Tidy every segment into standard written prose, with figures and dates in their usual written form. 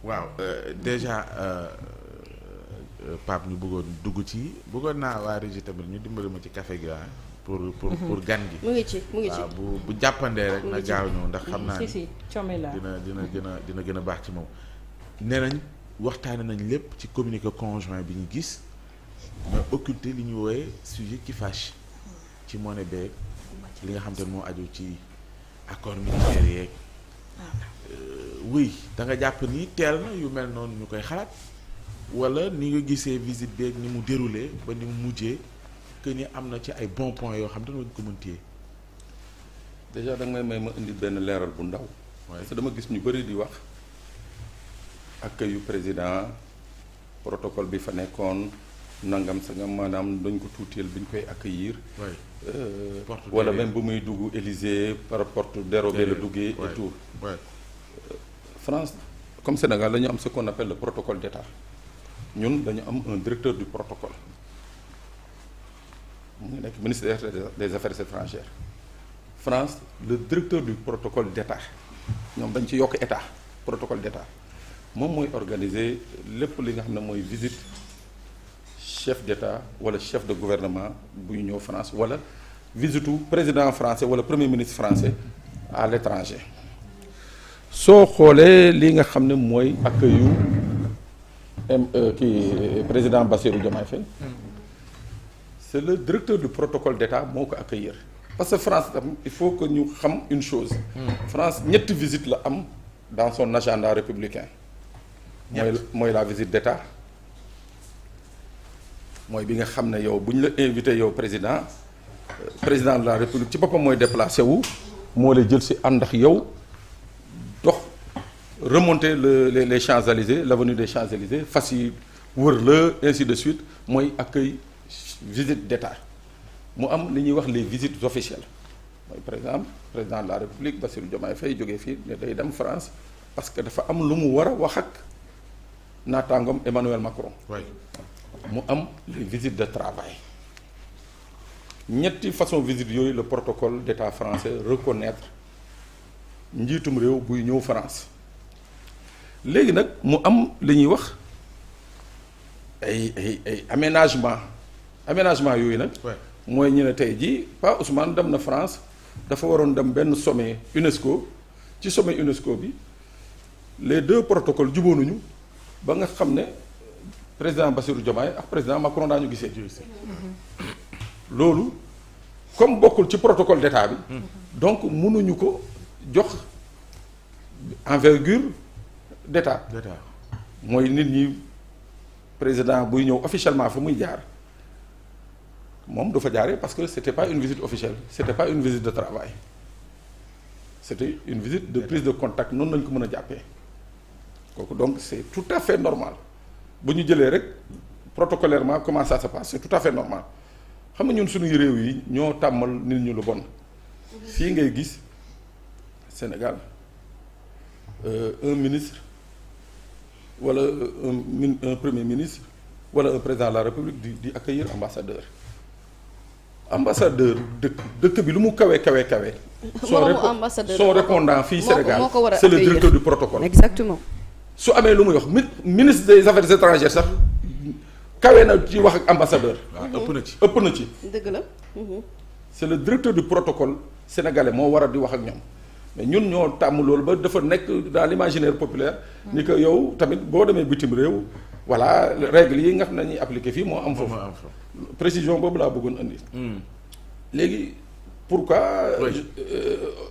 waaw déjà Pape ñu bëggoon naa waa Régie tamit ñu dimbali ma ci café gi pour gan gi. mu ngi ci waaw bu jàppandee rek na gaaw ñëw ndax xam naa si coome la dina gën a baax ci moom. nee nañ waxtaane nañ lépp ci communiqué conjoint bi ñu gis mais occulté li ñu woowe sujet qui fâche ci monnaie beeg li nga xam te ne moo aju ci accord militaire yeeg. oui da nga jàpp ni teel na yu mel noonu ñu koy xalaat wala ni nga gisee visite beeg ni mu déroulé ba ni mu mujjee que ni am na ci ay bons points yoo xam te ne wañ ko mën téye. déjà da nga may ma indi benn leeral bu ndaw. parce que dama gis ñu bëri di wax accueil yu président protocole bi fa nekkoon nangam sangam maanaam dañ ko tuuteel bi ñu koy accueillir. wala même bu muy dugg Élysée par porte dérobée la duggee et tout. France comme Sénégal dañu am ce qu'on appelle le protocole d'État ñun dañu am un directeur du protocole mu ngi nekk ministère des affaires étrangères. France le directeur du protocole d'État ñoom dañ ci yokk état protocole d'État moom mooy organiser lépp li nga xam ne mooy visite chef d'État wala chef de gouvernement buy ñëw France wala visite président français wala premier ministre français à l'étranger. soo xoolee li nga xam ne mooy accueil kii président Bassirou Diomaye Faye c'est le directeur du protocole d'État moo ko accueillir parce que France tam il faut que ñu xam une chose. France ñetti visite la am dans son agenda républicain. mooy la visite d'État mooy bi nga xam ne yow bu ñu la invité yow président de la République ci boppam mooy déplacé wu moo lay jël si ànd ak yow. dox remonter les Champs-Élysées l'avenue des Champs-Élysées fas yi wër la ainsi de suite mooy accueil visite d'État mu am li ñuy wax les visites officielles mooy par exemple président de la République Bassirou Diomaye Faye jógee fii ne day dem France parce que dafa am lu mu war a wax ak naataangoom Emmanuel Macron. mu am les visites de travail ñetti façon visite yooyu le protocole d'État français reconnaître njiitum réew buy ñëw France léegi nag mu am li ñuy wax ay aménagement yooyu nag. mooy ñu ne tey jii Pa Ousmane dem na France dafa waroon dem benn sommet UNESCO ci sommet UNESCO bi les deux protocoles jubóonuñu ba nga xam ne président Bassirou Diomaye ak président Macron daañu gisee. loolu comme bokkul ci protocole d'État bi. donc mënuñu ko jox envergure d'État. mooy nit ñi président buy ñëw officiellement fa muy jaar moom du fa jaaree parce que c'était pas une visite officielle c'était pas une visite de travail c'était une visite de prise de contact noonu lañ ko mën a jàppee kooku donc c'est tout à fait normal bu ñu jëlee rek protocolairement comment ça se passe c'est tout à fait normal xam nga ñun suñuy réew yi ñoo tàmmal nit ñu lu bon fii ngay gis Sénégal un ministre wala un premier ministre wala un président de la République di accueillir ambassadeur dëkk bi lu mu kawe. son répondant fii Sénégal c'est le directeur du protocole. exactement. su amee lu muy wax ministre des affaires étrangères sax kawe na ci wax ak ambassadeur. ëpp na ci. dëgg la. c'est le directeur du protocole sénégalais moo war a di wax ak ñoom mais ñun ñoo tàmm loolu ba dafa nekk dans l'imaginaire populaire. ni que yow tamit boo demee bitim réew. voilà règles yi nga xam ne ñuy appliqué fii moo am foofu. précision boobu laa bëggoon indi. léegi pourquoi.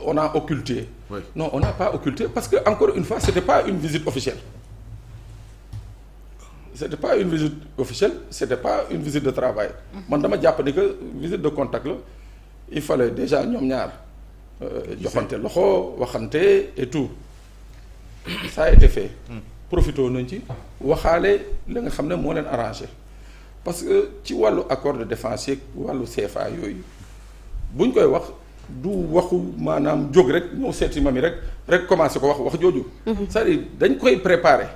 on a occulté. non on n'a pas occulté parce que encore une fois c'était pas une visite officielle. c'était pas une visite de travail. man dama jàpp ni que visite de contact la il fallait déjà ñoom ñaar. joxante loxo waxante et tout ça a été fait. profité nañ ci waxaale la nga xam ne moo leen arrangé parce que ci wàllu accord de défense yeeg wàllu CFA yooyu buñ koy wax du waxu maanaam jóg rek ñëw seeti ma mi rek commencé ko wax jooju. c'est-à-dire dañ koy préparer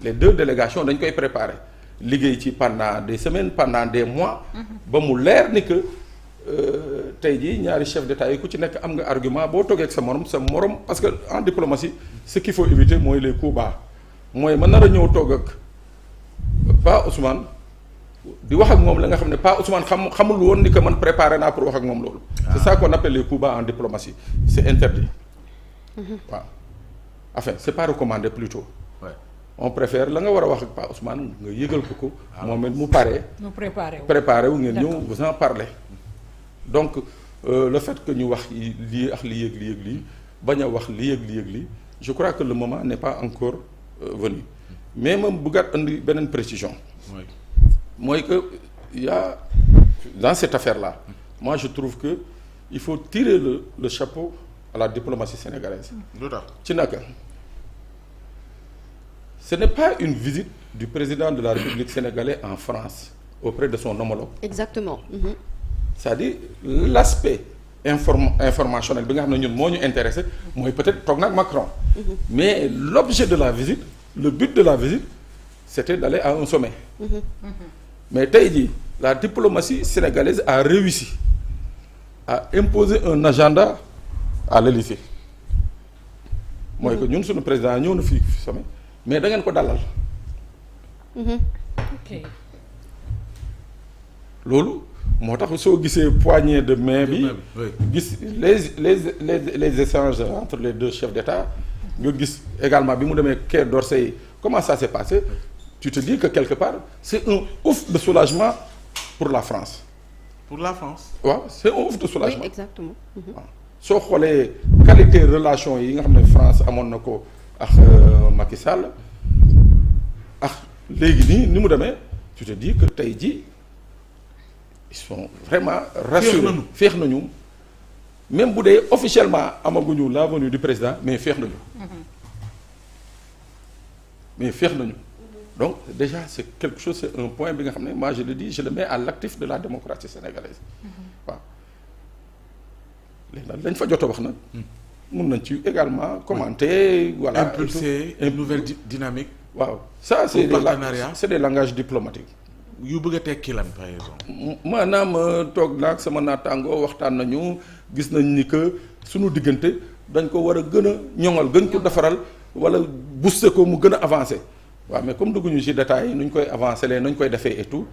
les deux délégations dañ koy préparer liggéey ci pendant des semaines pendant des mois. ba mu leer ni que tey jii ñaari chef d'État yi ku ci nekk am nga argument boo toogee ak sa morom parce que en diplomatie ce qu'il faut éviter mooy les coups bas mooy ma nar a ñëw toog ak Pa Ousmane di wax ak moom la nga xam ne Pa Ousmane xamul woon ni que man préparé naa pour wax ak moom loolu. C'est ça qu'on appelle les coups bas en diplomatie c'est interdit. waaw enfin c'est pas recommandé plutôt. Ouais. On préfère la nga war a wax ak Pa Ousmane nga yëgal ko. moom it mu paree. mu préparé wu ngeen ñëw vous en parler. donc le fait que ñu wax lii ak lii ak lii bañ a wax lii ak lii je crois que le moment n'est pas encore venu mais ma bëggaat indi beneen précision. Oui. mooy que y a dans cette affaire-là moi je trouve que il faut tirer le chapeau à la diplomatie sénégalaise. lu tax ci naka ce n'est pas une visite du président de la République sénégalaise en France auprès de son homologue. Exactement. C'est-à-dire l'aspect informationnel bi nga xam ne ñun moo ñu intéressé mooy peut-être toog nag Macron. Mais l'objet de la visite le but de la visite c'était d'aller à un sommet. Mais tey jii la diplomatie sénégalaise a réussi à imposer un agenda à l'Élysée mooy que ñun suñu président ñëw na fii sommet mais da ngeen ko dalal. ok loolu moo tax soo gisee poignée de main bi gis les échanges entre les deux chefs d'État nga gis également bi mu demee Quai d'Orsay comment ça s'est passé tu te dis que quelque part c'est un ouf de soulagement pour la France. pour la France. waaw c'est un ouf de soulagement. Oui, exactement. waaw soo xoolee qualité relation yi nga xam ne France amoon na ko ak Macky Sall ak léegi nii ni mu demee tu te dis que tey jii ils sont vraiment rassurés féex nañu même bu dee officiellement amaguñu la venue du président mais féex nañu. mais féex nañu. donc déjà c'est quelque chose c'est un point bi nga xam ne moi je le dis je le mets à l'actif de la démocratie sénégalaise. waaw léegi nag lañ fa jot a wax nag. mun nañ ci également commenter. voilà impulser une nouvelle dynamique. waaw ça c'est des langages diplomatiques. yu bëgg a tekki lan par exemple. maanaam toog naag sama naataangoo waxtaan nañu gis nañ ni que suñu diggante dañ ko war a gën a ñoŋal gën ko defaral wala booster ko mu gën a avancer. waaw mais comme dugguñu ci détails yi nu ñu koy avancer lee nu ñu koy defee et tout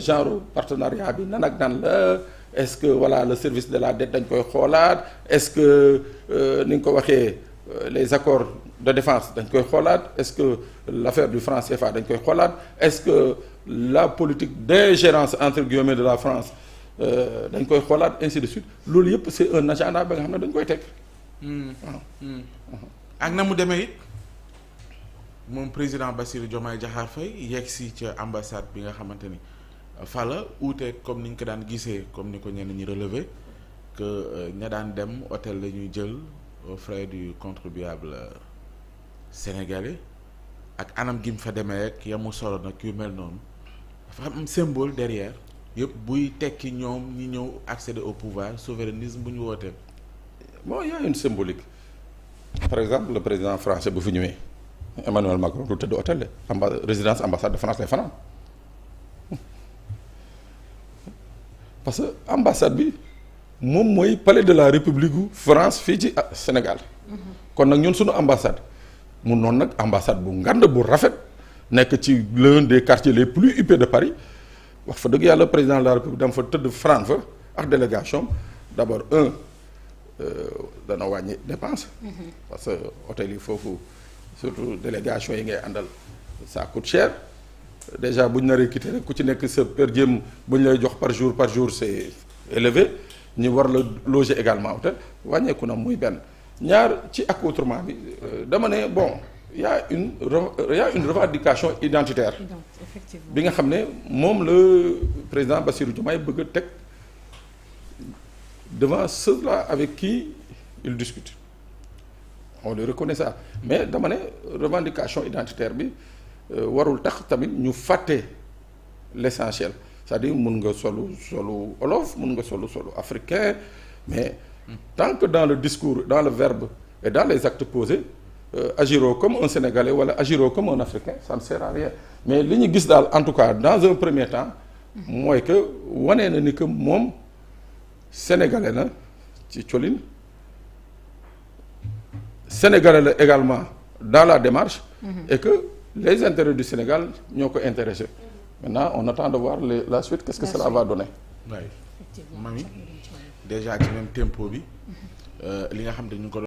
genre partenariat bi nan ak nan la est-ce que voilà le service de la dette dañ koy xoolaat est-ce que ni nga ko waxee les accords de défense dañ koy xoolaat est-ce que l'affaire du franc CFA dañ koy xoolaat est-ce que la politique d'ingérence entre guillemets de la France dañ koy xoolaat ainsi de suite loolu yëpp c'est un agenda ba nga xam ne dañ koy teg. ak na mu demee it moom président Bassirou Diomaye Diakhar Faye yegg si ca ambassade bi nga xamante ni fa la uute comme ni ñu ko daan gisee comme ni ko ñenn ñi relevé que ña daan dem hôtel la ñuy jël aux frais du contribuable sénégalais ak anam gi mu fa demee rek yamu solo nag yu mel noonu dafa am symbole derrière yëpp buy tekki ñoom ñi ñëw accéder au pouvoir souverainisme bu ñu wootee. bon il y a une symbolique par exemple le président français bu fi ñëwee Emmanuel Macron du tëdd hôtel de résidence ambassade de France lay fanaan parce que ambassade bi moom mooy palais de la République gu France fii ci Sénégal kon nag ñun suñu ambassade mu noonu nag ambassade bu ngand bu rafet nekk ci l'un des quartiers les plus huppés de Paris wax fa dëgg yàlla président de la République dama fa tëdd fanaan fa ak délégation d'abord dana wàññi dépense parce que hôtel yi foofu surtout délégation yi ngay àndal ça coûte cher déjà bu ñu naree quitter rek ku ci nekk sa per diem bu ñu lay jox par jour c'est élevé ñu war la loger également hôtel wàññeeku na muy benn ñaar ci accoutrement bi dama ne bon y a une revendication identitaire effectivement bi nga xam ne moom le président Bassirou Diomaye bëgg a teg devant ceux-là avec qui il discute on le reconnaît ça mais dama ne revendication identitaire bi warul tax tamit ñu fàtte l'essentiel c'est-à-dire mun nga solu olof mun nga solu africain mais tant que dans le discours dans le verbe et dans les actes posés agiroo comme un Sénégalais wala agiroo comme un Africain ça ne sert à rien mais li ñu gis daal en tout cas dans un premier temps mooy que wanee na ni que moom sénégalais la ci colin sénégalais la également dans la démarche. Et que les intérêts du Sénégal ñoo ko intéressé. Maintenant on attend de voir la suite qu'est-ce que cela va donner. Mami déjà ci même tempo bi li nga xam ne ñu ngi ko